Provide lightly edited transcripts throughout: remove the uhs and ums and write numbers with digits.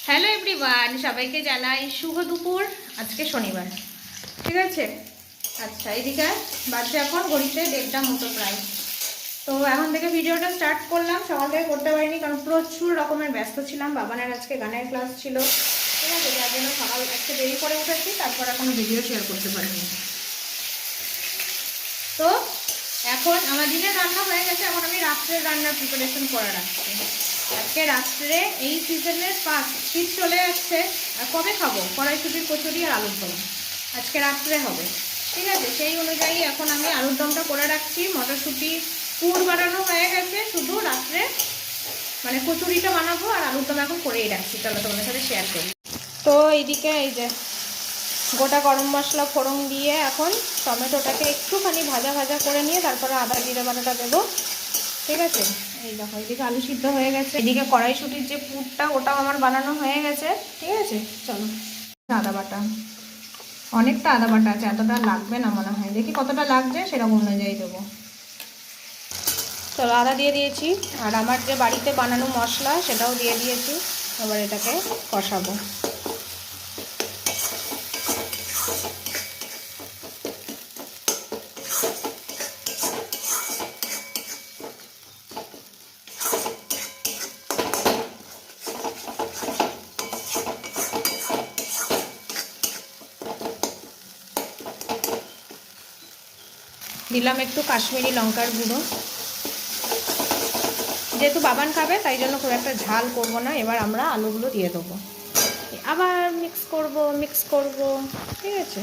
Hello everyone, সবাইকে জানাই শুভ দুপুর। আজকে শনিবার, ঠিক আছে। আচ্ছা, এদিকে বাজছে এখন ঘড়িতে 1:30 মতো প্রায়। তো এখন থেকে ভিডিওটা স্টার্ট করলাম। সকাল থেকে করতে পারিনি কারণ প্রচুর রকমের ব্যস্ত ছিলাম। বাবানের আজকে গানের ক্লাস ছিল, ঠিক আছে, যার জন্য সকাল আজকে দেরি করে উঠেছি। তারপর এখনো ভিডিও শেয়ার করতে পারিনি। তো এখন আমার দিনের রান্না হয়ে গেছে, এখন আমি রাত্রের রান্নার প্রিপারেশন করে রাখছি। আজকে রাত্রে এই সিজনের শীত চলে যাচ্ছে, আর কবে খাবো কড়াইশুটির কচুরি আর আলুর দম, আজকে রাত্রে হবে, ঠিক আছে। সেই অনুযায়ী এখন আমি আলুর দমটা করে রাখছি। মটরশুঁটি পুর বানানো হয়ে গেছে, শুধু রাত্রে মানে কচুরিটা বানাবো আর আলুর দম এখন করেই রাখছি। চলো তোমাদের সাথে শেয়ার করি। তো এইদিকে এই যে গোটা গরম মশলা ফোড়ন দিয়ে এখন টমেটোটাকে একটুখানি ভাজা ভাজা করে নিয়ে তারপরে আদা জিরে বাটাটা দেবো, ঠিক আছে। এই দেখো, এদিকে আলু সিদ্ধ হয়ে গেছে, এদিকে কড়াইশুটির যে পুরটা ওটাও আমার বানানো হয়ে গেছে, ঠিক আছে। চলো, আদা বাটা, অনেকটা আদা বাটা আছে, এতটা লাগবে না মনে হয়, দেখি কতটা লাগছে সেরকম অনুযায়ী দেবো। চলো, আদা দিয়ে দিয়েছি, আর আমার যে বাড়িতে বানানো মশলা সেটাও দিয়ে দিয়েছি। এবার এটাকে কষাবো। দিলাম একটু কাশ্মীরি লঙ্কার গুঁড়ো, যেহেতু বাবান খাবে তাই জন্য খুব একটা ঝাল করব না। এবার আমরা আলুগুলো দিয়ে দেবো, আবার মিক্স করব, ঠিক আছে।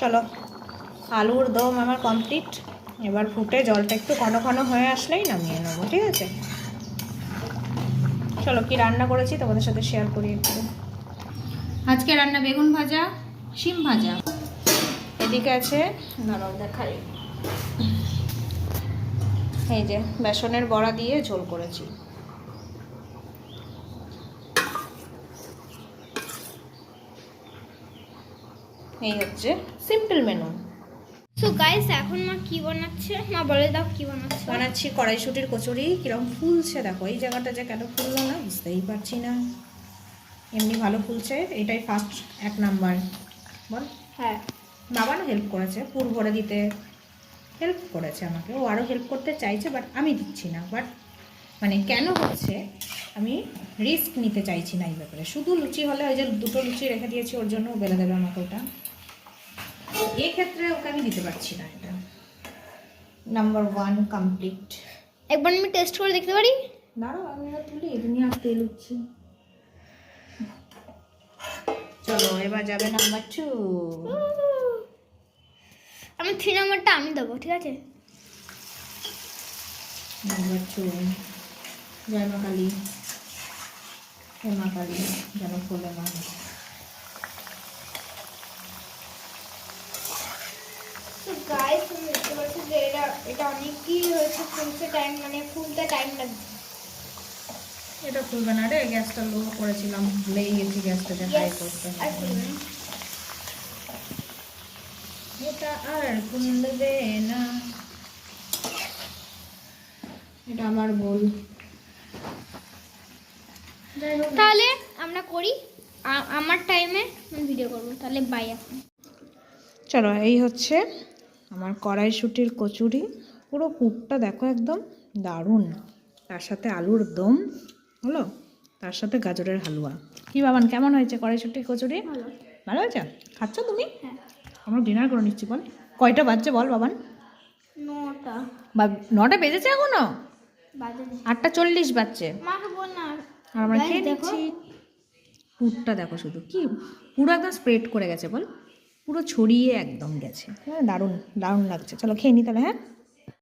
চলো, আলুর দম আমার কমপ্লিট। এবার ফুটে জলটা একটু ঘন ঘন হয়ে আসলেই নামিয়ে নেবো, ঠিক আছে। চলো, কি রান্না করেছি তোমাদের সাথে শেয়ার করি একটু। আজকে রান্না বেগুন ভাজা, শিম ভাজা, এদিকে আছে দাঁড়াও দেখাই, এই যে বেসনের বড়া দিয়ে ঝোল করেছি। এই হচ্ছে সিম্পল মেনু। সো গাইস, এখন মা কি বানাচ্ছে? মা বলে দাও কি বানাচ্ছে। বানাচ্ছি কড়াইশুটির কচুরি। কিরকম ফুলছে দেখো, এই জায়গাটা যে কেন ফুললো না বুঝতেই পারছি না, এমনি ভালো ফুলছে। এটাই ফার্স্ট 1 নাম্বার বল। হ্যাঁ, বাবানও হেল্প করেছে, পুর ভরে দিতে হেল্প করেছে আমাকে, ও আরও হেল্প করতে চাইছে, বাট আমি দিচ্ছি না। বাট মানে কেন হচ্ছে, আমি রিস্ক নিতে চাইছি না এই ব্যাপারে। শুধু লুচি হলে, ওই যে 2টো লুচি রেখে দিয়েছি ওর জন্য, ও বেলে দেবে আমাকে ওটা। এক্ষেত্রে ওকে আমি দিতে পারছি না। এটা নাম্বার 1 কমপ্লিট। একবার আমি টেস্ট করে দেখতে পারি? দাঁড়াও, আমি এটা তুলি, তুমি আর তেল উঠছি। চলো, এবার যাবে নাম্বার 2। আমি 3 নাম্বারটা আমি দেবো, ঠিক আছে। নাম্বার 2, জয় মা কালী, হে মা কালী, যেন ফোলে মা। তো গাইস, তুমি দেখতে পাচ্ছ যে এটা অনেকই হয়েছে, ফুলতে টাইম লাগছে। এটা খুলবে না রে, গ্যাসটা লো করেছিলাম, ভুলেই গেছি গ্যাসটাকে হাই করতে। আর খুলবে না। এটা আর খুলবে না, এটা আমার ভুল। তাহলে আমরা করি, আমার টাইমে আমি ভিডিও করবো। তাহলে বাই এখন। চলো, এই হচ্ছে আমার কড়াইশুটির কচুরি। পুরো পুরটা দেখো, একদম দারুণ। তার সাথে আলুর দম হলো, তার সাথে গাজরের হালুয়া। কি বাবান, কেমন হয়েছে কড়াইশুটির কচুরি? ভালো হয়েছে? খাচ্ছ তুমি? হ্যাঁ। আমরা ডিনার করে নিচ্ছি। বল কয়টা বাজছে বল বাবান? 9টা। 9টা বেজেছে এখনো? বাজে 8:40 বাজছে। মাকে বল না। আর আমরা খেয়ে নিচ্ছি। পুরটা দেখো শুধু, কি পুরো একদম স্প্রেড করে গেছে বল, পুরো ছড়িয়ে একদম গেছে। হ্যাঁ, দারুণ দারুণ লাগছে। চলো খেয়ে নি তাহলে। হ্যাঁ।